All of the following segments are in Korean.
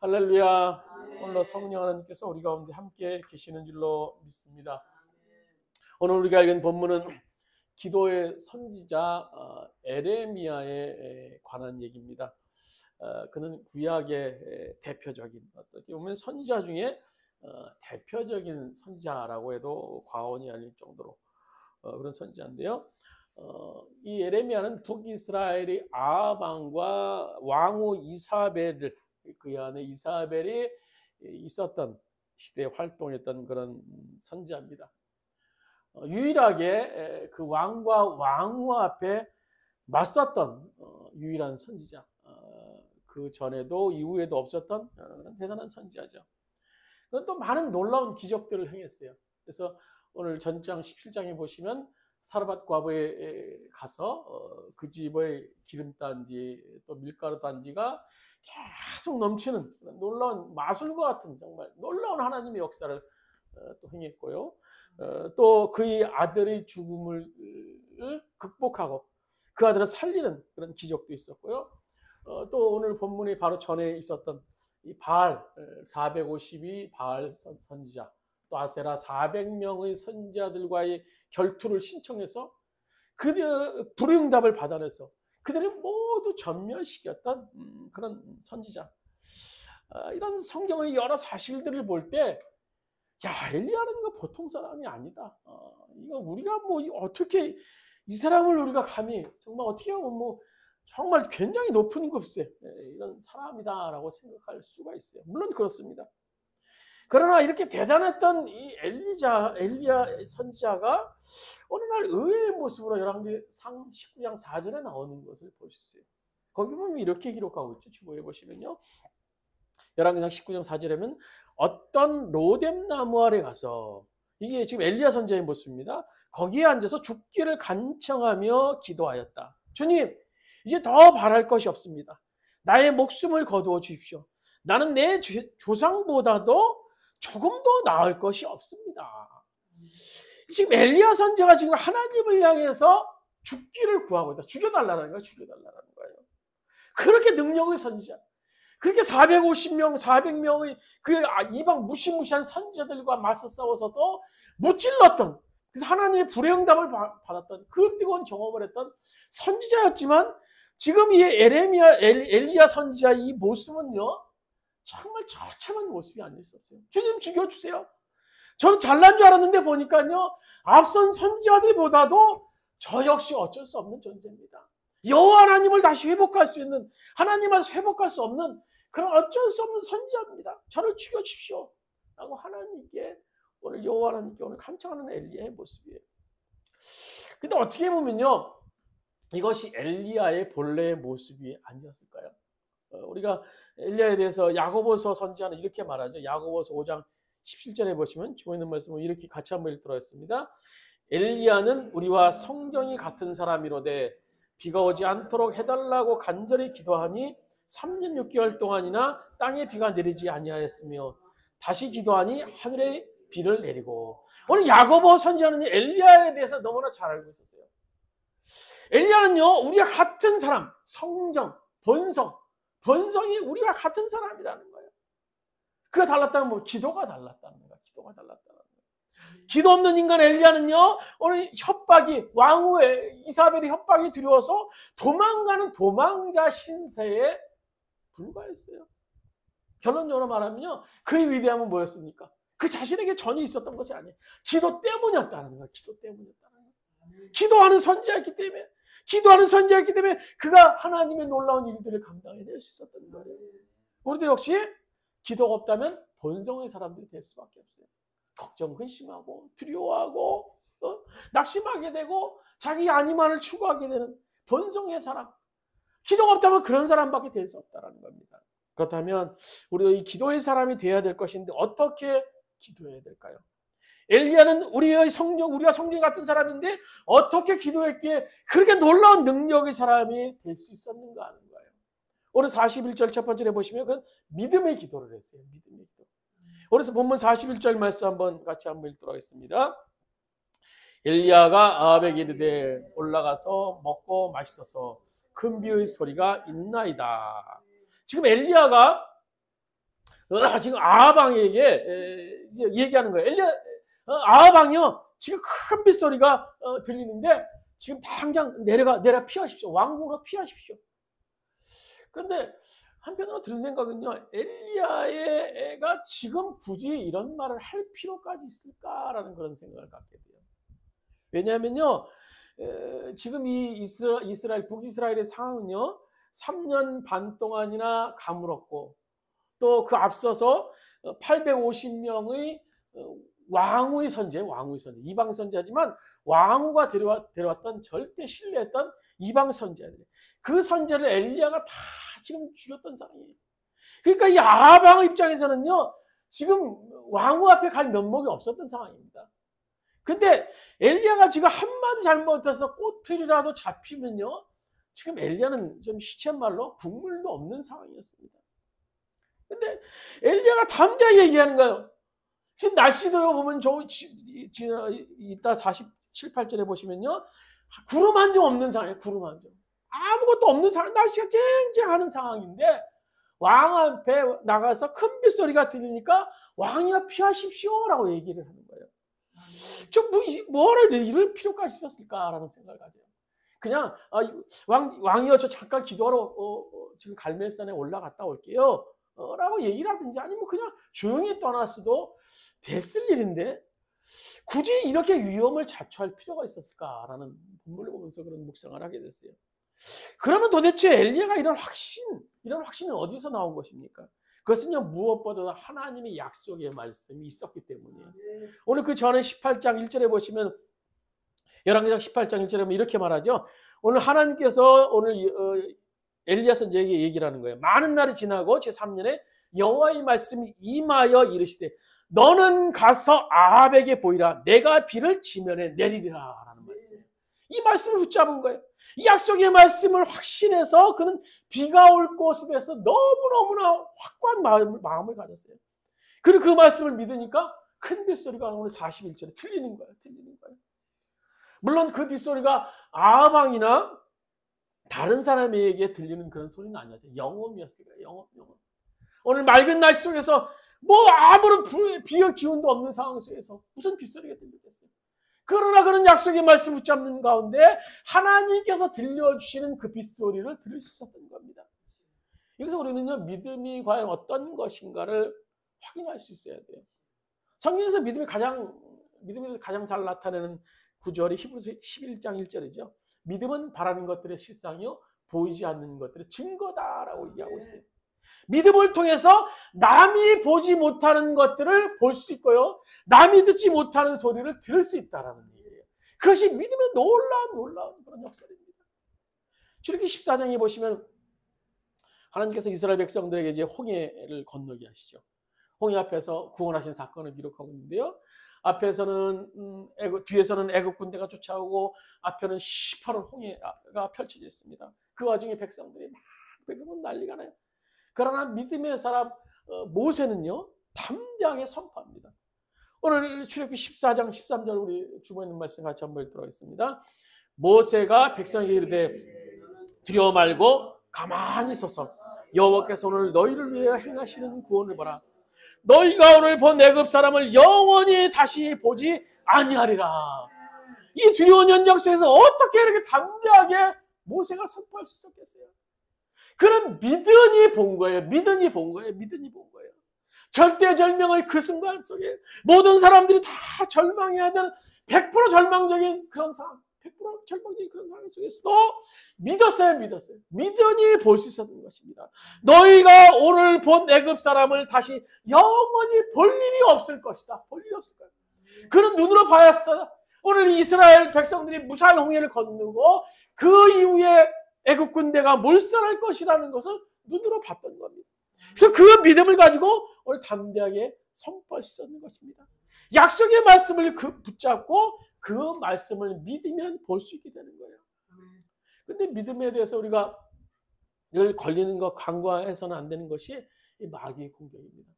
할렐루야. 오늘 성령 하나님께서 우리 가운데 함께 계시는 줄로 믿습니다. 오늘 우리가 읽은 본문은 기도의 선지자 에레미야에 관한 얘기입니다. 그는 구약의 대표적인, 어떻게 보면 선지자 중에 대표적인 선지자라고 해도 과언이 아닐 정도로 그런 선지자인데요. 이 에레미야는 북이스라엘의 아합 왕과 왕후 이사벨을, 그 안에 이사벨이 있었던 시대에 활동했던 그런 선지자입니다. 유일하게 그 왕과 왕후 앞에 맞섰던 유일한 선지자, 그 전에도 이후에도 없었던 대단한 선지자죠. 그건 또 많은 놀라운 기적들을 행했어요. 그래서 오늘 전장 17장에 보시면 사르밧 과부에 가서 그 집의 기름단지 또 밀가루 단지가 계속 넘치는 놀라운 마술과 같은 정말 놀라운 하나님의 역사를 또 행했고요. 또 그의 아들의 죽음을 극복하고 그 아들을 살리는 그런 기적도 있었고요. 또 오늘 본문이 바로 전에 있었던 이 바알 452 바알 선지자, 또 아세라 400명의 선지자들과의 결투를 신청해서 그들의 불응답을 받아내서 그들을 모두 전멸시켰던 그런 선지자. 이런 성경의 여러 사실들을 볼 때, 야, 엘리야는 거 보통 사람이 아니다. 이거 우리가 뭐 어떻게 이 사람을 우리가 감히 정말 어떻게 하면 뭐 정말 굉장히 높은 급세 이런 사람이다라고 생각할 수가 있어요. 물론 그렇습니다. 그러나 이렇게 대단했던 이 엘리야 선지자가 어느 날 의외의 모습으로 열왕기상 19장 4절에 나오는 것을 보셨어요. 거기 보면 이렇게 기록하고 있죠. 주보에 보시면요. 열왕기상 19장 4절에는 어떤 로뎀나무 아래 가서, 이게 지금 엘리야 선지자의 모습입니다. 거기에 앉아서 죽기를 간청하며 기도하였다. 주님, 이제 더 바랄 것이 없습니다. 나의 목숨을 거두어 주십시오. 나는 내 조상보다도 조금 더 나을 것이 없습니다. 지금 엘리야 선지자가 지금 하나님을 향해서 죽기를 구하고 있다. 죽여달라는 거예요. 죽여달라는 거예요. 그렇게 능력의 선지자, 그렇게 450명, 400명의 그 이방 무시무시한 선지자들과 맞서 싸워서도 무찔렀던, 그래서 하나님의 불응답을 받았던 그 뜨거운 경험을 했던 선지자였지만, 지금 이 엘리야 선지자 이 모습은요, 정말 처참한 모습이 아닐 수 없어요. 주님 죽여주세요. 저는 잘난 줄 알았는데 보니까요, 앞선 선지자들보다도 저 역시 어쩔 수 없는 존재입니다. 여호와 하나님을 다시 회복할 수 있는, 하나님을 회복할 수 없는 그런 어쩔 수 없는 선지자입니다. 저를 죽여주십시오 라고 하나님께 오늘 여호와 하나님께 오늘 간청하는 엘리야의 모습이에요. 근데 어떻게 보면요, 이것이 엘리야의 본래의 모습이 아니었을까요? 우리가 엘리야에 대해서 야고보서 선지자는 이렇게 말하죠. 야고보서 5장 17절에 보시면 주어 있는 말씀을 이렇게 같이 한번 읽도록 하겠습니다. 엘리야는 우리와 성정이 같은 사람이로되 비가 오지 않도록 해달라고 간절히 기도하니 3년 6개월 동안이나 땅에 비가 내리지 아니하였으며 다시 기도하니 하늘에 비를 내리고. 오늘 야고보 선지자는 엘리야에 대해서 너무나 잘 알고 있었어요. 엘리야는요, 우리가 같은 사람, 성정, 본성이 우리가 같은 사람이라는 거예요. 그가 달랐다면 뭐 기도가 달랐다는 거야. 기도가 달랐다는 거예요. 기도 없는 인간 엘리야는요, 오늘 협박이, 왕후의 이사벨이 협박이 두려워서 도망가는 도망자 신세에 불과했어요. 결론적으로 말하면요, 그의 위대함은 뭐였습니까? 그 자신에게 전혀 있었던 것이 아니에요. 기도 때문이었다는 거예요. 기도 때문이었다는 거예요. 기도하는 선지자였기 때문에 그가 하나님의 놀라운 일들을 감당해낼 수 있었던 거예요. 우리도 역시 기도가 없다면 본성의 사람들이 될 수밖에 없어요. 걱정, 근심하고 두려워하고 낙심하게 되고 자기 안위만을 추구하게 되는 본성의 사람. 기도가 없다면 그런 사람밖에 될 수 없다는 겁니다. 그렇다면 우리도 이 기도의 사람이 되어야 될 것인데 어떻게 기도해야 될까요? 엘리야는 우리가 성령 같은 사람인데 어떻게 기도했기에 그렇게 놀라운 능력의 사람이 될 수 있었는가 하는 거예요. 오늘 41절 첫 번째에 보시면 그건 믿음의 기도를 했어요. 믿음의 기도. 그래서 본문 41절 말씀 같이 한번 읽도록 하겠습니다. 엘리야가 아합에게 이르되 올라가서 먹고 마시소서 큰 비의 소리가 있나이다. 지금 엘리야가 지금 아합왕에게 이제 얘기하는 거예요. 아합왕이요, 지금 큰 빗소리가 들리는데 지금 당장 내려 피하십시오. 왕궁으로 피하십시오. 그런데 한편으로 드는 생각은요, 엘리야의 애가 지금 굳이 이런 말을 할 필요까지 있을까라는 그런 생각을 갖게 돼요. 왜냐하면요, 지금 이 이스라엘, 북이스라엘의 상황은요, 3년 반 동안이나 가물었고, 또 그 앞서서 850명의 왕후의 선제, 이방 선제지만 왕후가 데려왔던 절대 신뢰했던 이방 선제들, 그 선제를 엘리야가 다 지금 죽였던 상황이에요. 그러니까 이 아합 입장에서는요, 지금 왕후 앞에 갈 면목이 없었던 상황입니다. 근데 엘리야가 지금 한마디 잘못해서 꼬투리라도 잡히면요, 지금 엘리야는 좀 시쳇말로 국물도 없는 상황이었습니다. 근데 엘리야가 담대하게 얘기하는 거예요. 지금 날씨도 보면 이따 47, 8절에 보시면요, 구름 한 점 없는 상황이에요. 구름 한 점. 아무것도 없는 상황, 날씨가 쨍쨍하는 상황인데 왕 앞에 나가서 큰 빗소리가 들리니까 왕이야 피하십시오라고 얘기를 하는 거예요. 좀 뭐를 이럴 필요까지 있었을까라는 생각을 가져요. 그냥 왕이여 저 잠깐 기도하러 지금 갈멜산에 올라갔다 올게요 라고 얘기를 하든지, 아니면 그냥 조용히 떠났어도 됐을 일인데 굳이 이렇게 위험을 자초할 필요가 있었을까라는 본문을 보면서 그런 묵상을 하게 됐어요. 그러면 도대체 엘리야가 이런 확신이 어디서 나온 것입니까? 그것은요, 무엇보다 하나님의 약속의 말씀이 있었기 때문이에요. 오늘 그 전에 18장 1절에 보시면, 열왕기상 18장 1절에 보면 이렇게 말하죠. 오늘 하나님께서 오늘 엘리야 선지자에게 얘기를 하는 거예요. 많은 날이 지나고 제3년에 여호와의 말씀이 임하여 이르시되 너는 가서 아합에게 보이라. 내가 비를 지면에 내리리라 라는 말씀이에요. 이 말씀을 붙잡은 거예요. 이 약속의 말씀을 확신해서 그는 비가 올 곳에 대해서 너무너무나 확고한 마음을 가졌어요. 그리고 그 말씀을 믿으니까 큰 빗소리가 오늘 41절에 들리는 거예요. 물론 그 빗소리가 아합 왕이나 다른 사람에게 들리는 그런 소리는 아니었죠. 영음이었을 거예요. 영음. 오늘 맑은 날씨 속에서 아무런 비의 기운도 없는 상황 속에서 무슨 빗소리가 들리겠어요. 그러나 그런 약속의 말씀 붙잡는 가운데 하나님께서 들려주시는 그 빗소리를 들을 수 있었던 겁니다. 여기서 우리는요, 믿음이 과연 어떤 것인가를 확인할 수 있어야 돼요. 성경에서 믿음이 가장 잘 나타내는 구절이 히브리서 11장 1절이죠. 믿음은 바라는 것들의 실상이요, 보이지 않는 것들의 증거다라고 얘기하고 있어요. 믿음을 통해서 남이 보지 못하는 것들을 볼 수 있고요, 남이 듣지 못하는 소리를 들을 수 있다라는 얘기예요. 그것이 믿음의 놀라운 그런 역사입니다. 출애굽기 14장에 보시면 하나님께서 이스라엘 백성들에게 이제 홍해를 건너게 하시죠. 홍해 앞에서 구원하신 사건을 기록하고 있는데요. 앞에서는 뒤에서는 애굽 군대가 쫓아오고 앞에는 시퍼런 홍해가 펼쳐져 있습니다. 그 와중에 백성들은 난리가 나요. 그러나 믿음의 사람 모세는요, 담대하게 선포합니다. 오늘 출애굽기 14장 13절 우리 주보에 있는 말씀 같이 한번 읽도록 하겠습니다. 모세가 백성에게 이르되 두려워 말고 가만히 서서 여호와께서 오늘 너희를 위해 행하시는 구원을 보라. 너희가 오늘 본 애굽 사람을 영원히 다시 보지 아니하리라. 이 두려운 현장 속에서 어떻게 이렇게 담대하게 모세가 선포할 수 있었겠어요? 그런 믿음이 본 거예요. 믿음이 본 거예요. 절대절명의 그 순간 속에 모든 사람들이 다 절망해야 되는 100% 절망적인 그런 상황, 100% 절망적인 그런 상황 속에서도 믿었어요. 믿음이 볼 수 있었던 것입니다. 너희가 오늘 본 애굽 사람을 다시 영원히 볼 일이 없을 것이다. 그런 눈으로 봐야어요. 오늘 이스라엘 백성들이 무사히 홍해를 건너고 그 이후에 애굽 군대가 몰살할 것이라는 것을 눈으로 봤던 겁니다. 그래서 그 믿음을 가지고 오늘 담대하게 선포할 수 있는 것입니다. 약속의 말씀을 붙잡고 그 말씀을 믿으면 볼 수 있게 되는 거예요. 근데 믿음에 대해서 우리가 늘 걸리는 것, 간과해서는 안 되는 것이 이 마귀의 공격입니다.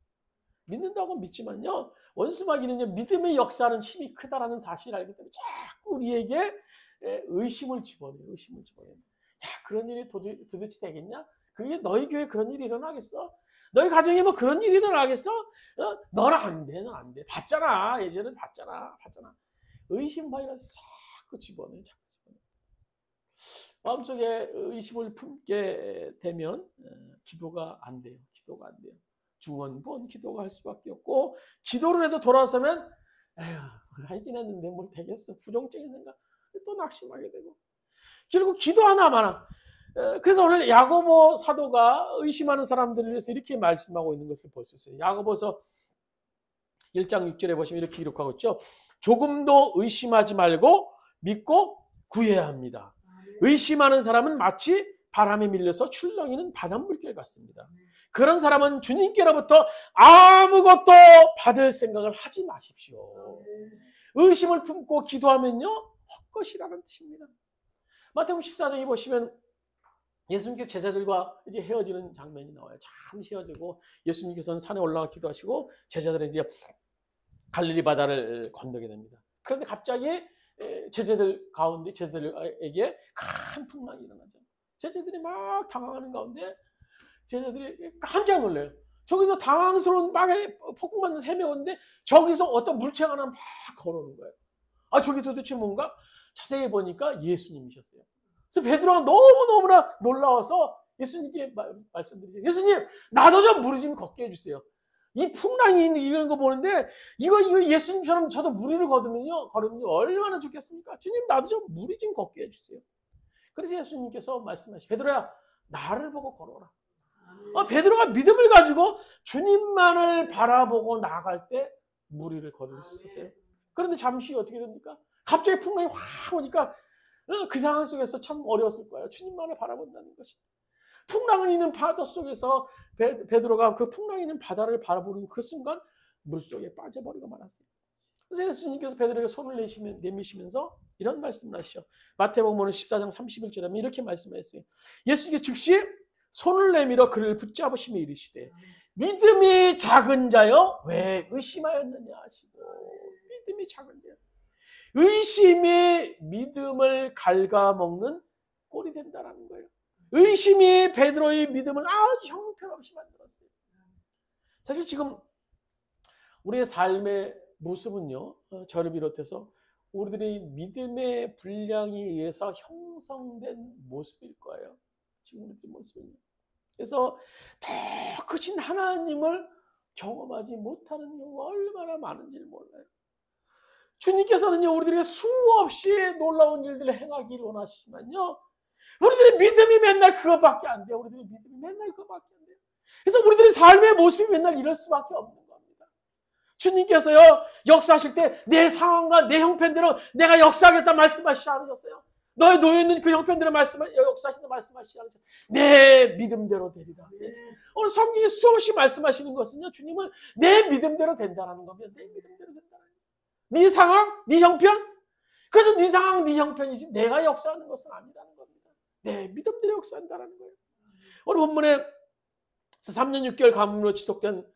믿는다고 믿지만요, 원수 마귀는요, 믿음의 역사는 힘이 크다라는 사실을 알기 때문에 자꾸 우리에게 의심을 집어넣어요. 야, 그런 일이 도대체 되겠냐? 그게 너희 교회에 그런 일이 일어나겠어? 너희 가정에 뭐 그런 일이 일어나겠어? 너는 안 돼, 넌 안 돼. 봤잖아. 예전에 봤잖아. 의심 바이러스 자꾸 집어넣어. 마음속에 의심을 품게 되면 기도가 안 돼요. 중언부언 기도가 할 수밖에 없고, 기도를 해도 돌아서면 에휴, 하긴 했는데 뭘 되겠어. 부정적인 생각. 또 낙심하게 되고. 결국 기도 하나마나. 그래서 오늘 야고보 사도가 의심하는 사람들을 위해서 이렇게 말씀하고 있는 것을 볼 수 있어요. 야고보서 1장 6절에 보시면 이렇게 기록하고 있죠. 조금도 의심하지 말고 믿고 구해야 합니다. 의심하는 사람은 마치 바람에 밀려서 출렁이는 바닷물결 같습니다. 그런 사람은 주님께로부터 아무것도 받을 생각을 하지 마십시오. 의심을 품고 기도하면요, 헛것이라는 뜻입니다. 마태복음 14장에 보시면 예수님께서 제자들과 이제 헤어지는 장면이 나와요. 잠시 헤어지고 예수님께서는 산에 올라가 기도하시고 제자들은 이제 갈릴리 바다를 건너게 됩니다. 그런데 갑자기 제자들에게 큰 풍랑이 일어나죠. 제자들이 막 당황하는 가운데 제자들이 깜짝 놀래요. 저기서 당황스러운 막에 폭풍 맞는 샘이 오는데 저기서 어떤 물체가 하나 막 걸어오는 거예요. 아, 저기 도대체 뭔가? 자세히 보니까 예수님이셨어요. 그래서 베드로가 너무너무나 놀라워서 예수님께 말씀드리죠. 예수님, 나도 좀 무리 좀 걷게 해주세요. 이 풍랑이 이런 거 보는데 이거 예수님처럼 저도 무리를 걸으면요 얼마나 좋겠습니까? 주님, 나도 좀 무리 좀 걷게 해주세요. 그래서 예수님께서 말씀하시죠. 베드로야, 나를 보고 걸어라. 베드로가 믿음을 가지고 주님만을 바라보고 나아갈 때 무리를 걸을 수 있었어요. 그런데 잠시 어떻게 됩니까? 갑자기 풍랑이 확 오니까 그 상황 속에서 참 어려웠을 거예요. 주님만을 바라본다는 것이. 풍랑을 있는 바다 속에서 베드로가 그 풍랑 있는 바다를 바라보는 그 순간 물속에 빠져버리고 말았어요. 그래서 예수님께서 베드로에게 손을 내미시면서 이런 말씀을 하시죠. 마태복음 14장 31절에 하면 이렇게 말씀하셨어요. 예수님께서 즉시 손을 내밀어 그를 붙잡으시며 이르시되 믿음이 작은 자여 왜 의심하였느냐 하시고. 믿음이 작은 자여. 의심이 믿음을 갉아먹는 꼴이 된다는 거예요. 의심이 베드로의 믿음을 아주 형편없이 만들었어요. 사실 지금 우리의 삶의 모습은요, 저를 비롯해서 우리들의 믿음의 분량에 의해서 형성된 모습일 거예요. 지금 우리들 모습은요. 그래서 더 크신 하나님을 경험하지 못하는 경우가 얼마나 많은지를 몰라요. 주님께서는요, 우리들에게 수없이 놀라운 일들을 행하기를 원하시지만요, 우리들의 믿음이 맨날 그것밖에 안 돼요. 우리들의 믿음이 맨날 그것밖에 안 돼요. 그래서 우리들의 삶의 모습이 맨날 이럴 수밖에 없는 겁니다. 주님께서요, 역사하실 때 내 상황과 내 형편대로 내가 역사하겠다 말씀하시지 않으셨어요. 너의 놓여있는 그 형편대로 역사하신다 말씀하시지 않으셨어요. 내 믿음대로 되리라. 오늘 성경에 수없이 말씀하시는 것은요, 주님은 내 믿음대로 된다는 겁니다. 내 믿음대로 된다는 겁니다. 네 상황, 네 형편, 그래서 네 상황, 네 형편이지 내가 역사하는 것은 아니라는 겁니다. 내 믿음대로 역사한다는 거예요. 오늘 본문에 3년 6개월 가뭄으로 지속된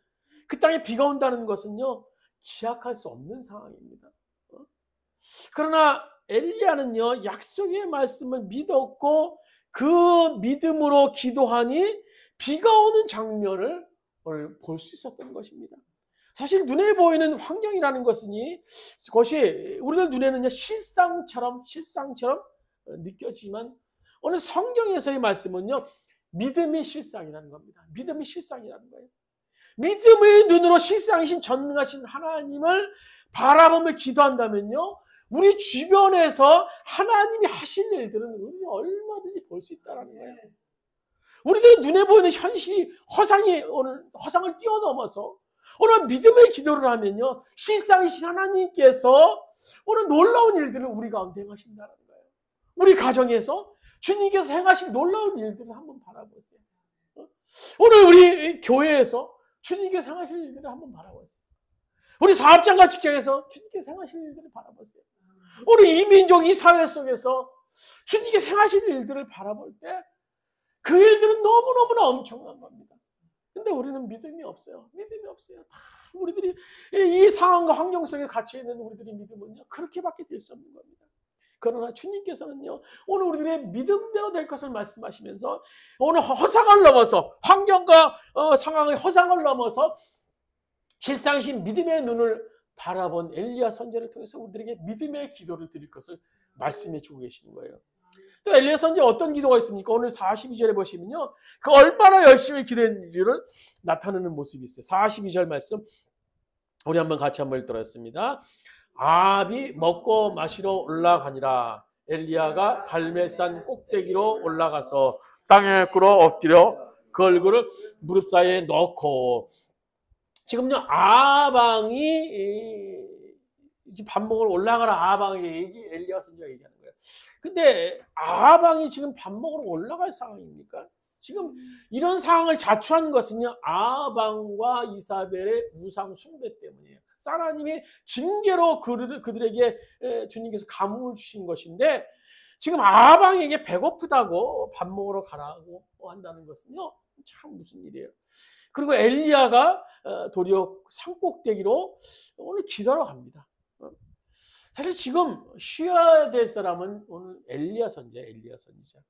그 땅에 비가 온다는 것은요, 기약할 수 없는 상황입니다. 그러나 엘리야는요, 약속의 말씀을 믿었고 그 믿음으로 기도하니 비가 오는 장면을 오늘 볼 수 있었던 것입니다. 사실 눈에 보이는 환경이라는 것이 우리들 눈에는요, 실상처럼 느껴지지만 오늘 성경에서의 말씀은요, 믿음의 실상이라는 겁니다. 믿음의 실상이라는 거예요. 믿음의 눈으로 실상이신 전능하신 하나님을 바라보며 기도한다면요, 우리 주변에서 하나님이 하실 일들은 우리가 얼마든지 볼 수 있다는 거예요. 우리들의 눈에 보이는 현실이 허상을 뛰어넘어서 오늘 믿음의 기도를 하면요, 실상이신 하나님께서 오늘 놀라운 일들을 우리 가운데 행하신다는 거예요. 우리 가정에서 주님께서 행하신 놀라운 일들을 한번 바라보세요. 오늘 우리 교회에서 주님께서 행하실 일들을 한번 바라보세요. 우리 사업장과 직장에서 주님께서 행하실 일들을 바라보세요. 우리 이 민족, 이 사회 속에서 주님께서 행하실 일들을 바라볼 때 그 일들은 너무너무나 엄청난 겁니다. 근데 우리는 믿음이 없어요. 믿음이 없어요. 다 우리들이 이 상황과 환경 속에 갇혀 있는 우리들의 믿음은요, 그렇게밖에 될 수 없는 겁니다. 그러나 주님께서는요, 오늘 우리들의 믿음대로 될 것을 말씀하시면서 오늘 허상을 넘어서 환경과 상황의 허상을 넘어서 실상이신 믿음의 눈을 바라본 엘리야 선지자를 통해서 우리들에게 믿음의 기도를 드릴 것을 말씀해 주고 계시는 거예요. 또 엘리야 선지자 어떤 기도가 있습니까? 오늘 42절에 보시면요, 그 얼마나 열심히 기도했는지를 나타내는 모습이 있어요. 42절 말씀 우리 같이 한번 읽도록 아합이 먹고 마시러 올라가니라. 엘리야가 갈멜산 꼭대기로 올라가서 땅에 꿇어 엎드려 그 얼굴을 무릎 사이에 넣고. 지금요, 아방이 이제 밥 먹으러 올라가라. 아방이 엘리야 선지자가 얘기하는 거예요. 근데 아방이 지금 밥 먹으러 올라갈 상황입니까? 지금 이런 상황을 자초한 것은요, 아방과 이사벨의 우상 숭배 때문이에요. 하나님이 징계로 그들에게 주님께서 가뭄을 주신 것인데, 지금 아방에게 배고프다고 밥 먹으러 가라고 한다는 것은요, 참 무슨 일이에요. 그리고 엘리야가 도리어 산꼭대기로 오늘 기도하러 갑니다. 사실 지금 쉬어야 될 사람은 오늘 엘리야 선지자.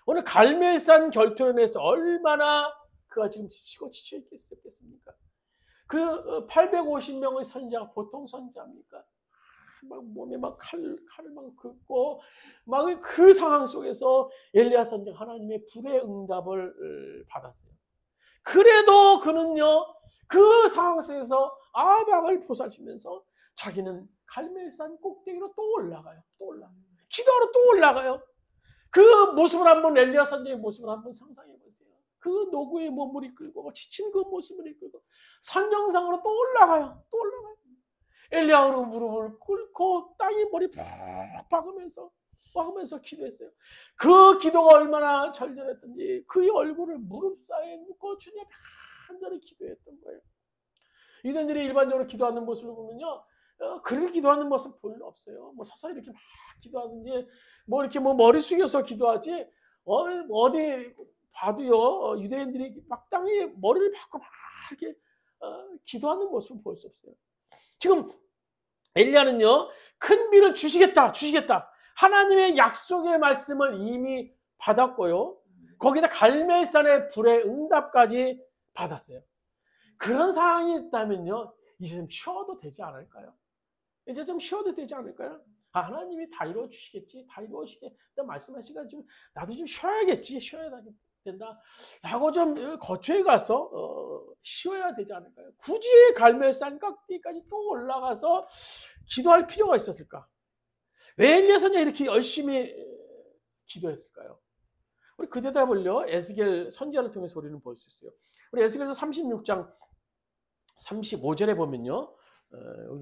오늘 갈멜산 결투론에서 얼마나 그가 지금 지치고 지쳐 있겠습니까? 그 850명의 선지자가 보통 선지자입니까? 막 몸에 칼을 막 긋고 막 그 상황 속에서 엘리야 선지자가 하나님의 불의 응답을 받았어요. 그래도 그는요, 그 상황 속에서 아방을 보살피면서 자기는 갈멜산 꼭대기로 또 올라가요. 기도하러 또 올라가요. 그 모습을 한번, 엘리야 선지자의 모습을 한번 상상해 보세요. 그 노구의 몸을 이끌고 지친 그 모습을 이끌고 산 정상으로 또 올라가요. 엘리야로 무릎을 꿇고 땅에 머리 푹 박으면서 기도했어요. 그 기도가 얼마나 절절했던지 그의 얼굴을 무릎 사이에 묻고 주님 앞에 간절히 기도했던 거예요. 유대인들이 일반적으로 기도하는 모습을 보면요, 그렇게 기도하는 모습 별로 없어요. 뭐 서서 이렇게 막 기도하든지 뭐 이렇게 뭐 머리 숙여서 기도하지, 어디 봐도요, 유대인들이 막 땅에 머리를 박고 막 이렇게 기도하는 모습을 볼 수 없어요. 지금 엘리야는요, 큰 비를 주시겠다. 하나님의 약속의 말씀을 이미 받았고요, 거기다 갈멜산의 불의 응답까지 받았어요. 그런 상황이 있다면요, 이제 좀 쉬어도 되지 않을까요? 하나님이 다 이루어 주시겠지, 다 이루어지겠다 말씀하시니까 좀 나도 좀 쉬어야 된다 라고 좀 거처에 가서 쉬어야 되지 않을까요? 굳이 갈멜산 꼭대기까지 또 올라가서 기도할 필요가 있었을까? 왜 엘리야 선지자가 이렇게 열심히 기도했을까요? 우리 그 대답을요, 에스겔 선지자를 통해서 우리는 볼 수 있어요. 우리 에스겔서 36장 35절에 보면요,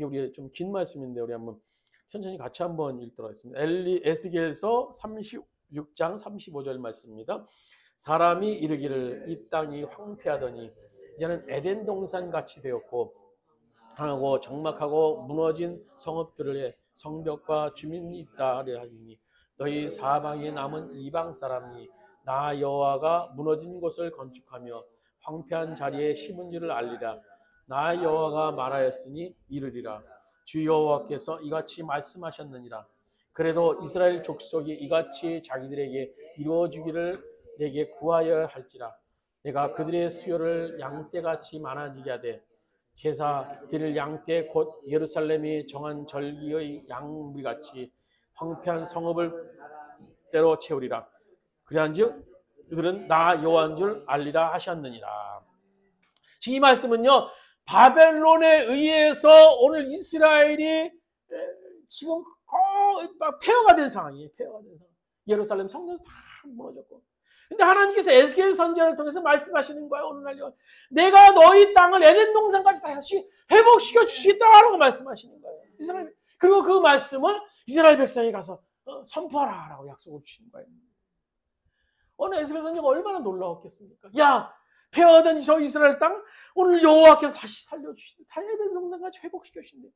여기 우리 좀 긴 말씀인데 우리 한번 천천히 같이 한번 읽도록 하겠습니다. 에스겔서 36장 35절 말씀입니다. 사람이 이르기를 이 땅이 황폐하더니 이제는 에덴 동산 같이 되었고 하고 적막하고 무너진 성읍들의 성벽과 주민이 있다 하리니 너희 사방에 남은 이방 사람이 나 여호와가 무너진 곳을 건축하며 황폐한 자리에 심은 줄을 알리라. 나 여호와가 말하였으니 이르리라. 주 여호와께서 이같이 말씀하셨느니라. 그래도 이스라엘 족속이 이같이 자기들에게 이루어주기를 내게 구하여 할지라. 내가 그들의 수요를 양떼같이 많아지게 하되 제사 드릴 양떼 곧 예루살렘이 정한 절기의 양무리같이 황폐한 성읍을 때로 채우리라. 그러한즉 그들은 나 여호와인 줄 알리라 하셨느니라. 이 말씀은요, 바벨론에 의해서 오늘 이스라엘이 지금 막 폐허가 된 상황이에요. 예루살렘 성전 다 무너졌고. 근데 하나님께서 에스겔 선지자를 통해서 말씀하시는 거예요. 오늘날요, 내가 너희 땅을 에덴 동산까지 다시 회복시켜 주시겠다라고 말씀하시는 거예요. 그리고 그 말씀을 이스라엘 백성이 가서 선포하라라고 약속을 주시는 거예요. 오늘 에스겔 선지자가 얼마나 놀라웠겠습니까? 야, 폐허된 저 이스라엘 땅 오늘 여호와께서 다시 살려주신다. 에덴 동산까지 회복시켜 주신대.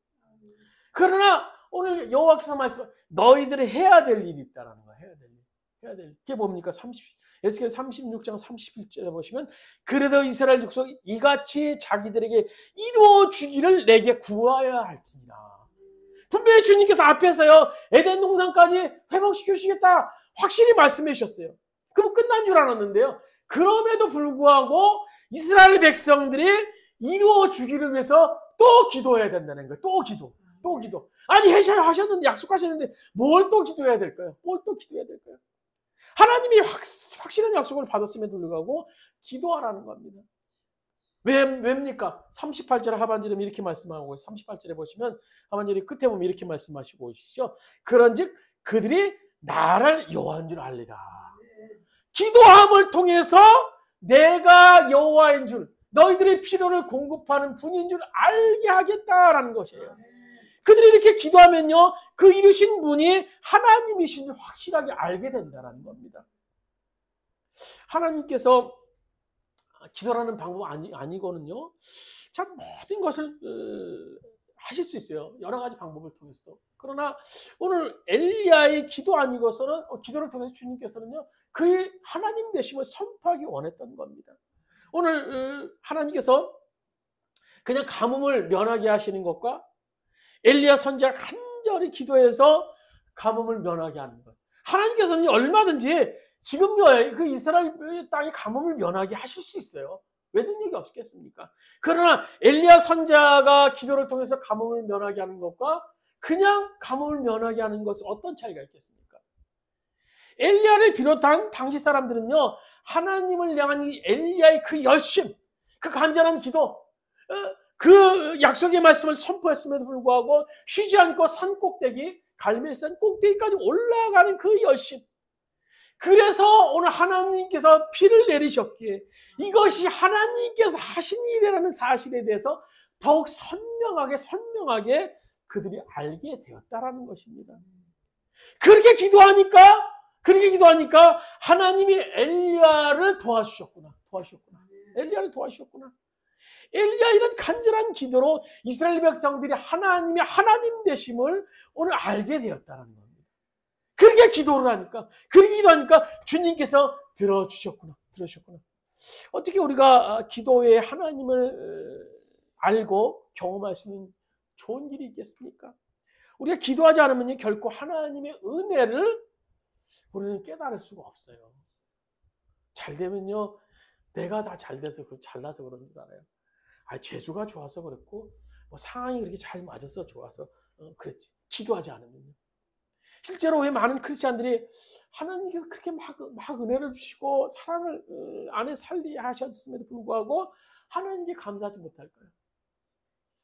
그러나 오늘 여호와께서 말씀, 너희들이 해야 될 일이 있다라는 거예요. 해야 될 일. 그게 뭡니까? 에스겔 36장 31절에 보시면 그래도 이스라엘 족속이 이같이 자기들에게 이루어 주기를 내게 구하여야 할지니라. 분명히 주님께서 앞에서요, 에덴 동산까지 회복시켜 주시겠다 확실히 말씀해 주셨어요. 그럼 끝난 줄 알았는데요. 그럼에도 불구하고 이스라엘 백성들이 이루어 주기를 위해서 또 기도해야 된다는 거예요. 또 기도. 아니 하셨는데, 약속하셨는데 뭘 또 기도해야 될까요? 뭘 또 기도해야 될까요? 하나님이 확실한 약속을 받았음에도 불구하고 기도하라는 겁니다. 왜입니까? 38절 하반절에 이렇게 말씀하고, 38절에 보시면 하반절이 끝에 보면 이렇게 말씀하시고 오시죠. 그런즉 그들이 나를 여호와인 줄 알리라. 기도함을 통해서 내가 여호와인 줄, 너희들의 필요를 공급하는 분인 줄 알게 하겠다라는 것이에요. 그들이 이렇게 기도하면요, 그 이루신 분이 하나님이신 줄 확실하게 알게 된다는 겁니다. 하나님께서 기도라는 방법 아니거든요. 참 모든 것을 하실 수 있어요. 여러 가지 방법을 통해서도. 그러나 오늘 엘리야의 기도 아니고서는 기도를 통해서 주님께서는요, 그의 하나님 되심을 선포하기 원했던 겁니다. 오늘 하나님께서 그냥 가뭄을 면하게 하시는 것과 엘리야 선지자가 간절히 기도해서 가뭄을 면하게 하는 것. 하나님께서는 얼마든지 지금요, 그 이스라엘 땅에 가뭄을 면하게 하실 수 있어요. 왜 능력이 없겠습니까? 그러나 엘리야 선지자가 기도를 통해서 가뭄을 면하게 하는 것과 그냥 가뭄을 면하게 하는 것은 어떤 차이가 있겠습니까? 엘리야를 비롯한 당시 사람들은요, 하나님을 향한 이 엘리야의 그 열심, 그 간절한 기도, 그 약속의 말씀을 선포했음에도 불구하고 쉬지 않고 산 꼭대기, 갈멜산 꼭대기까지 올라가는 그 열심. 그래서 오늘 하나님께서 피를 내리셨기에 이것이 하나님께서 하신 일이라는 사실에 대해서 더욱 선명하게 그들이 알게 되었다라는 것입니다. 그렇게 기도하니까 하나님이 엘리야를 도와주셨구나. 엘리야를 도와주셨구나. 엘리야 이런 간절한 기도로 이스라엘 백성들이 하나님의 하나님 되심을 오늘 알게 되었다는 겁니다. 그렇게 기도하니까 주님께서 들어주셨구나. 어떻게 우리가 기도의 하나님을 알고 경험할 수 있는 좋은 길이 있겠습니까? 우리가 기도하지 않으면 결코 하나님의 은혜를 우리는 깨달을 수가 없어요. 잘 되면요, 내가 다 잘나서 그런 줄 알아요. 재수가 좋아서 그랬고, 상황이 그렇게 잘 맞아서 좋아서 그랬지. 기도하지 않으면요. 실제로 왜 많은 크리스찬들이 하나님께서 그렇게 막 은혜를 주시고 사랑을 안에 살게 하셨음에도 불구하고 하나님께 감사하지 못할까요?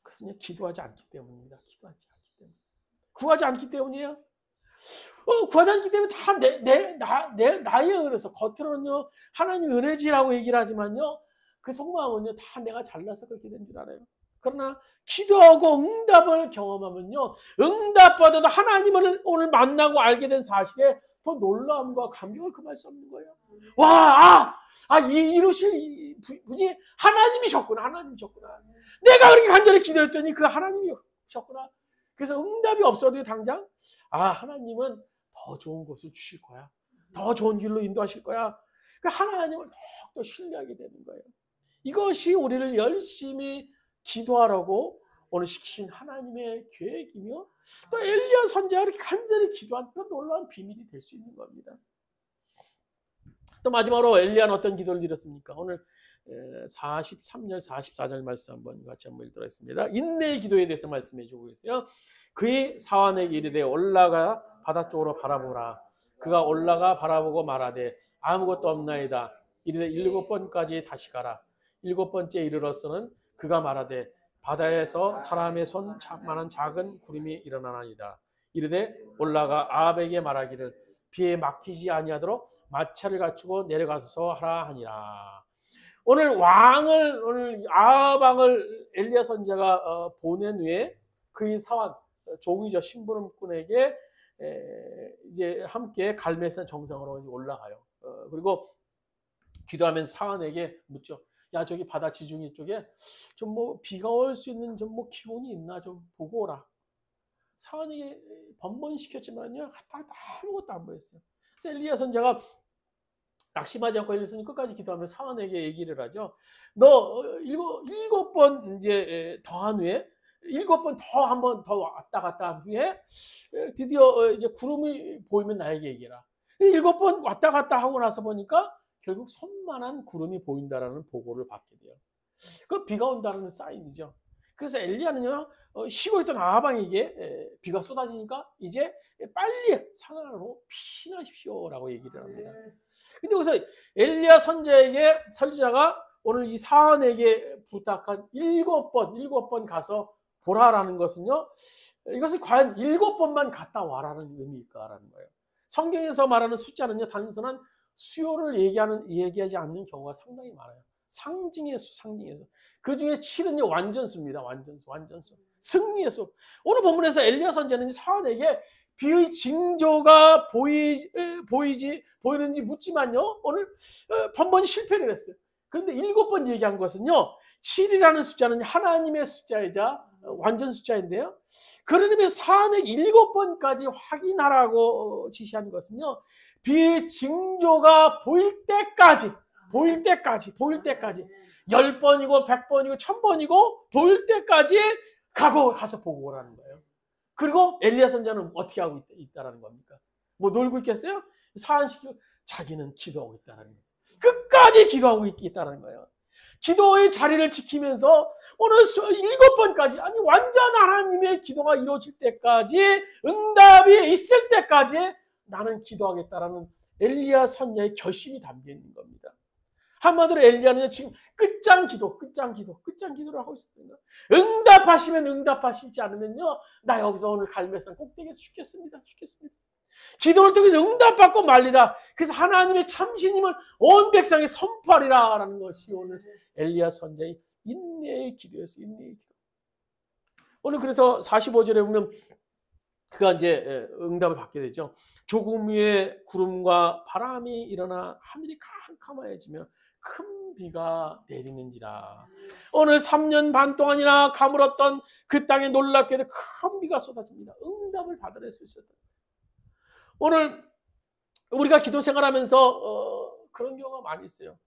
그것은 기도하지 않기 때문입니다. 구하지 않기 때문이에요. 구하지 않기 때문에 다 나의 은혜서 겉으로는요, 하나님 은혜지라고 얘기를 하지만요, 그 속마음은요, 다 내가 잘나서 그렇게 된 줄 알아요. 그러나 기도하고 응답을 경험하면요, 응답받아도 하나님을 오늘 만나고 알게 된 사실에 더 놀라움과 감격을 금할 수 없는 거예요. 이루실 분이 하나님이셨구나. 내가 그렇게 간절히 기도했더니 그 하나님이셨구나. 그래서 응답이 없어도 당장 하나님은 더 좋은 것을 주실 거야. 더 좋은 길로 인도하실 거야. 그러니까 하나님을 더욱더 신뢰하게 되는 거예요. 이것이 우리를 열심히 기도하라고 오늘 시키신 하나님의 계획이며, 또 엘리야 선지자가 이렇게 간절히 기도한 그런 놀라운 비밀이 될 수 있는 겁니다. 또 마지막으로 엘리야는 어떤 기도를 드렸습니까? 오늘 43절, 44절 말씀 같이 한번 읽도록 하겠습니다. 인내의 기도에 대해서 말씀해 주고 계세요. 그의 사환에게 이르되 올라가 바다 쪽으로 바라보라. 그가 올라가 바라보고 말하되 아무것도 없나이다. 이르되 7번까지 다시 가라. 7번째 이르러서는 그가 말하되 바다에서 사람의 손만한 작은 구름이 일어나나이다. 이르되 올라가 아합에게 말하기를 비에 막히지 아니하도록 마차를 갖추고 내려가서 하라 하니라. 오늘 아합 왕을 엘리야 선지자가 보낸 후에 그의 사환 종이죠, 심부름꾼에게 이제 함께 갈멜산 정상으로 올라가요. 그리고 기도하면서 사환에게 묻죠. 야, 저기 바다 지중해 쪽에 좀 비가 올 수 있는 기온이 있나 좀 보고 오라. 사환에게 번번시켰지만요, 갔다가 아무것도 안 보였어요. 그래서 엘리야 선지자가 낙심하지 않고 엘리야는 끝까지 기도하면서 사환에게 얘기를 하죠. 너 7번 이제 더한 후에 7번 더 한 번 더 왔다 갔다 한 후에 드디어 이제 구름이 보이면 나에게 얘기해라. 7번 왔다 갔다 하고 나서 보니까 결국 손만한 구름이 보인다라는 보고를 받게 돼요. 그 비가 온다는 사인이죠. 그래서 엘리야는요, 쉬고 있던 아하방에게 비가 쏟아지니까 이제 빨리 산안으로 피신하십시오라고 얘기를 합니다. 근데 여기서 엘리야 선지자가 오늘 이 사안에게 부탁한 7번 가서 보라라는 것은요, 이것을 과연 7번만 갔다 와라는 의미일까라는 거예요. 성경에서 말하는 숫자는요, 단순한 수요를 얘기하지 않는 경우가 상당히 많아요. 상징의 수, 상징의 수. 그 중에 7은요, 완전수입니다. 완전수. 승리의 수. 오늘 본문에서 엘리야 선지자는 사안에게 비의 징조가 보이는지 묻지만요, 오늘 번번이 실패를 했어요. 그런데 7번 얘기한 것은요, 7이라는 숫자는 하나님의 숫자이자 완전 숫자인데요. 그런 의미에서 사안에게 7번까지 확인하라고 지시한 것은요, 비의 징조가 보일 때까지 10번이고 100번이고 1000번이고 보일 때까지 가서 보고 오라는 거예요. 그리고 엘리야 선지자는 어떻게 하고 있다라는 겁니까? 뭐 놀고 있겠어요? 사안시키고 자기는 기도하고 있다라는 거예요. 끝까지 기도하고 있다라는 거예요. 기도의 자리를 지키면서 오늘 7번까지, 아니 완전 하나님의 기도가 이루어질 때까지, 응답이 있을 때까지 나는 기도하겠다라는 엘리야 선지자의 결심이 담겨 있는 겁니다. 한마디로 엘리야는 지금 끝장 기도를 하고 있습니다. 응답하시면 응답하시지 않으면요, 나 여기서 오늘 갈매산 꼭대기에서 죽겠습니다. 기도를 통해서 응답받고 말리라. 그래서 하나님의 참신임을 온 백성에 선포하리라 라는 것이 오늘 엘리야 선지자의 인내의 기도였어요. 인내의 기도. 오늘 그래서 45절에 보면 그가 이제 응답을 받게 되죠. 조금 위에 구름과 바람이 일어나 하늘이 캄캄해지며 큰 비가 내리는지라. 오늘 3년 반 동안이나 가물었던 그 땅에 놀랍게도 큰 비가 쏟아집니다. 응답을 받아낼 수 있었다. 오늘 우리가 기도 생활하면서 그런 경우가 많이 있어요.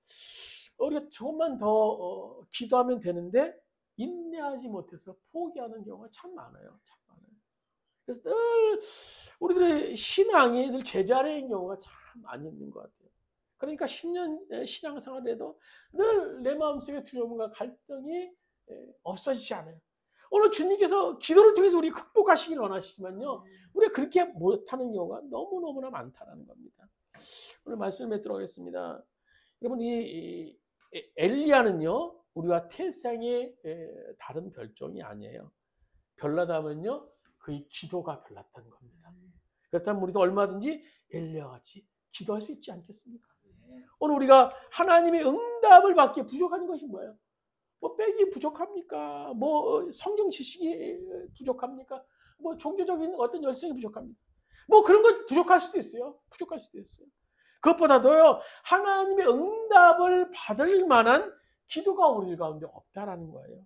우리가 조금만 더 기도하면 되는데 인내하지 못해서 포기하는 경우가 참 많아요. 그래서 늘 우리들의 신앙이 늘 제자리인 경우가 참 많이 있는 것 같아요. 그러니까 10년 신앙생활에도 늘 내 마음속에 두려움과 갈등이 없어지지 않아요. 오늘 주님께서 기도를 통해서 우리 극복하시길 원하시지만요, 우리가 그렇게 못하는 경우가 너무너무나 많다는 겁니다. 오늘 말씀을 맺도록 하겠습니다. 여러분, 이 엘리야는요, 우리와 태생의 다른 별종이 아니에요. 별나다면요, 그의 기도가 별났던 겁니다. 그렇다면 우리도 얼마든지 엘리야와 같이 기도할 수 있지 않겠습니까? 오늘 우리가 하나님의 응답을 받기에 부족한 것이 뭐예요? 뭐 백이 부족합니까? 뭐 성경 지식이 부족합니까? 뭐 종교적인 어떤 열성이 부족합니까? 뭐 그런 것 부족할 수도 있어요. 그것보다도요, 하나님의 응답을 받을 만한 기도가 우리 가운데 없다라는 거예요.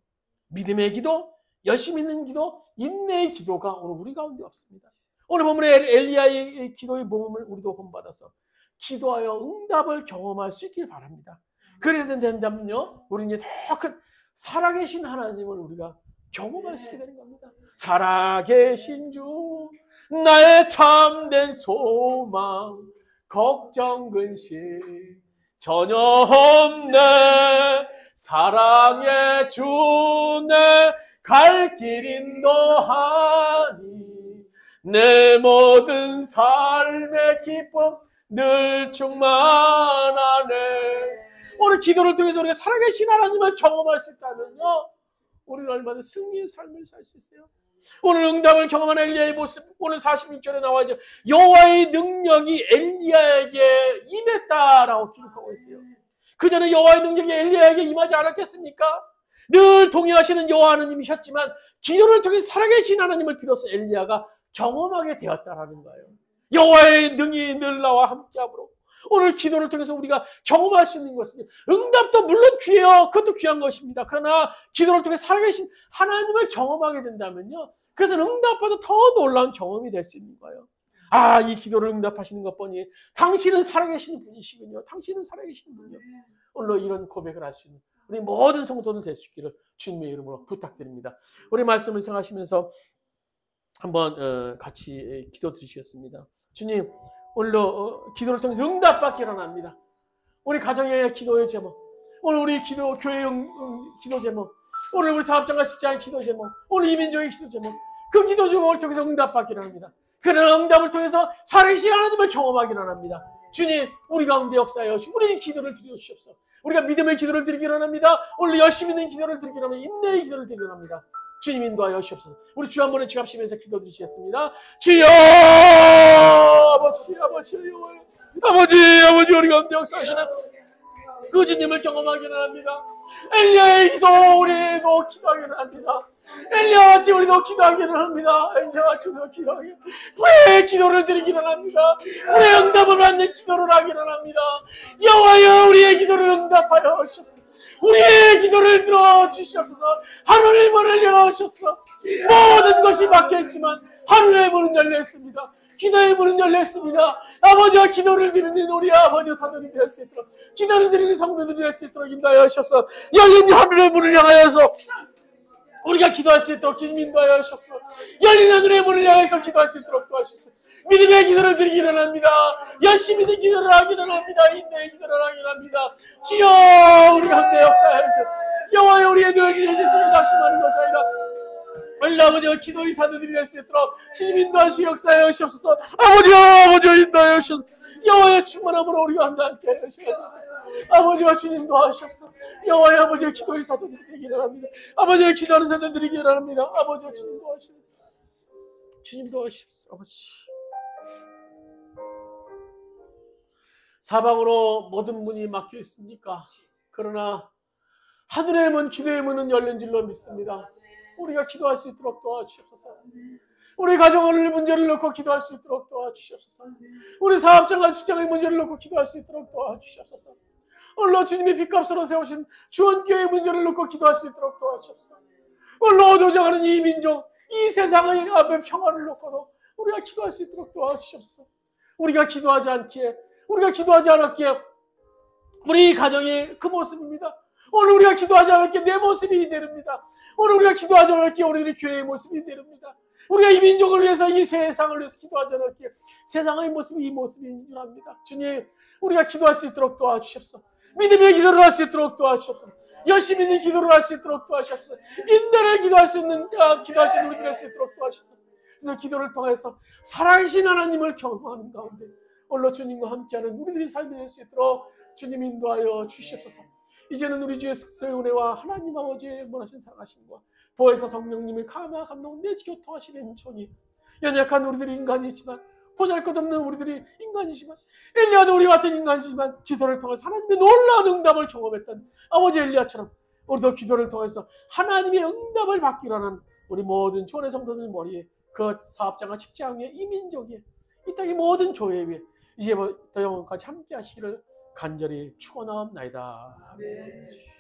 믿음의 기도, 열심히 있는 기도, 인내의 기도가 오늘 우리 가운데 없습니다. 오늘 본문에 엘리야의 기도의 모범을 우리도 본받아서 기도하여 응답을 경험할 수 있길 바랍니다. 그래야 된다면요, 우리는 더 큰 살아계신 하나님을 우리가 경험할 수 있게 되는 겁니다. 살아계신 주, 나의 참된 소망, 걱정 근심 전혀 없네. 사랑의 주내 갈 길 인도하니 내 모든 삶의 기쁨 늘 충만하네. 오늘 기도를 통해서 우리가 살아계신 하나님을 경험할 수 있다면요, 우리는 얼마나 승리의 삶을 살 수 있어요. 오늘 응답을 경험한 엘리야의 모습, 오늘 46절에 나와있죠. 여호와의 능력이 엘리야에게 임했다라고 기록하고 있어요. 그 전에 여호와의 능력이 엘리야에게 임하지 않았겠습니까? 늘 동행하시는 여호와 하나님이셨지만 기도를 통해 살아계신 하나님을 비로소 엘리야가 경험하게 되었다라는 거예요. 여호와의 능이 늘 나와 함께하므로 오늘 기도를 통해서 우리가 경험할 수 있는 것은, 응답도 물론 귀해요. 그것도 귀한 것입니다. 그러나 기도를 통해 살아계신 하나님을 경험하게 된다면요, 그래서 응답보다 더 놀라운 경험이 될 수 있는 거예요. 아, 이 기도를 응답하시는 것 보니 당신은 살아계신 분이시군요. 당신은 살아계신 분이요. 오늘 이런 고백을 할 수 있는 우리 모든 성도들 될 수 있기를 주님의 이름으로 부탁드립니다. 우리 말씀을 생각하시면서 한번 같이 기도드리시겠습니다. 주님, 오늘도 기도를 통해서 응답받기 원합니다. 우리 가정의 기도의 제목, 오늘 우리 교회 기도 제목, 오늘 우리 사업장과 직장의 기도 제목, 오늘 이민족의 기도 제목, 그 기도 제목을 통해서 응답받기 원합니다. 그런 응답을 통해서 살아계신 하나님을 경험하기 원합니다. 주님, 우리 가운데 역사하여 우리 기도를 드려주시옵소서. 우리가 믿음의 기도를 드리기 원합니다. 오늘 열심히 있는 기도를 드리기 원합니다. 인내의 기도를 드리기 원합니다. 주님 인도하여 주시옵소서. 우리 주 한 번에 지갑시면서 기도드리시겠습니다. 주여, 아버지, 아버지, 우리 가운데 역사하시는 그 주님을 경험하기는 합니다. 엘리야의 기도, 우리도 기도하기는 합니다. 엘리야와 같이 우리도 기도하기는 합니다. 엘리야와 같이 우리도 기도하기는, 불의 기도를 드리기는 합니다. 불의 응답을 받는 기도를 하기는 합니다. 여호와여, 우리의 기도를 응답하여 주시옵소서. 우리의 기도를 들어주시옵소서. 하늘의 문을 열어주시옵소서. 모든 것이 막혀있지만 하늘의 문은 열려있습니다. 기도의 문은 열렸습니다. 아버지와 기도를 드리는 우리 아버지 사도들이 될 수 있도록, 기도를 드리는 성도들이 될 수 있도록 인도하여 주옵소서. 열린 하늘의 문을 향하여서 우리가 기도할 수 있도록 주님 인도하여 주옵소서. 열린 하늘의 문을 향해서 기도할 수 있도록 도와주옵소서. 믿음의 기도를 드리기는 합니다. 열심히 기도를 하기는 합니다. 인내의 기도를 하기는 합니다. 주여, 우리 가운데 역사하여 주옵소서. 여호와여, 우리의 늘 주시는 낙심하는 것이 아니라 아버지와 기도의 사도들이 될 수 있도록 주님 인도하시 역사하여 주시옵소서. 아버지와 인도하여 주시옵소서. 여호와의 충만함으로 우리가 함께 하여 주시옵소서. 아버지와 주님 도와주시옵소서. 여호와의 아버지와 기도의 사도들이 되기를 합니다. 아버지와 기도하는 사도들이 되기를 합니다. 아버지와 주님 도와주시옵소서. 주님 도와주시옵소서. 아버지, 사방으로 모든 문이 막혀 있습니까? 그러나 하늘의 문, 기도의 문은 열린 줄로 믿습니다. 우리가 기도할 수 있도록 도와주시옵소서. 우리 가정의 문제를 놓고 기도할 수 있도록 도와주시옵소서. 우리 사업장과 직장의 문제를 놓고 기도할 수 있도록 도와주시옵소서. 오늘 주님의 빚값으로 세우신 주원교회의 문제를 놓고 기도할 수 있도록 도와주시옵소서. 오늘 조정하는 이 민족, 이 세상의 앞에 평화를 놓고도 우리가 기도할 수 있도록 도와주시옵소서. 우리가 기도하지 않았기에 우리 가정의 그 모습입니다. 오늘 우리가 기도하지 않았기에 내 모습이 이대로입니다. 오늘 우리가 기도하지 않았기에 우리들의 교회의 모습이 이대로입니다. 우리가 이 민족을 위해서, 이 세상을 위해서 기도하지 않았기에 세상의 모습이 이 모습인 줄 압니다. 주님, 우리가 기도할 수 있도록 도와주시옵소서. 믿음의 기도를 할 수 있도록 도와주시옵소서. 열심히 있는 기도를 할 수 있도록 도와주시옵소서. 인내를 기도할 수 있는 우리들 할 수 있도록 도와주시옵소서. 그래서 기도를 통해서 살아계신 하나님을 경험하는 가운데 오늘 주님과 함께하는 우리들이 삶이 될 수 있도록 주님 인도하여 주시옵소서. 이제는 우리 주 예수의 은혜와 하나님 아버지의 원하신 사랑하심과 보혜사 성령님의 감화 감동 내지 교통하시는 종이 연약한 우리들이 인간이지만, 보잘것없는 우리들이 인간이지만, 엘리야도 우리 같은 인간이지만 기도를 통해서 하나님의 놀라운 응답을 경험했던 아버지 엘리야처럼 우리도 기도를 통해서 하나님의 응답을 받기로 하는 우리 모든 주원의 성도들 머리에, 그 사업장과 직장에, 이민족에, 이 땅의 모든 교회 위에 이제부터 영원까지 함께 하시기를 간절히 축원하옵나이다. 아멘.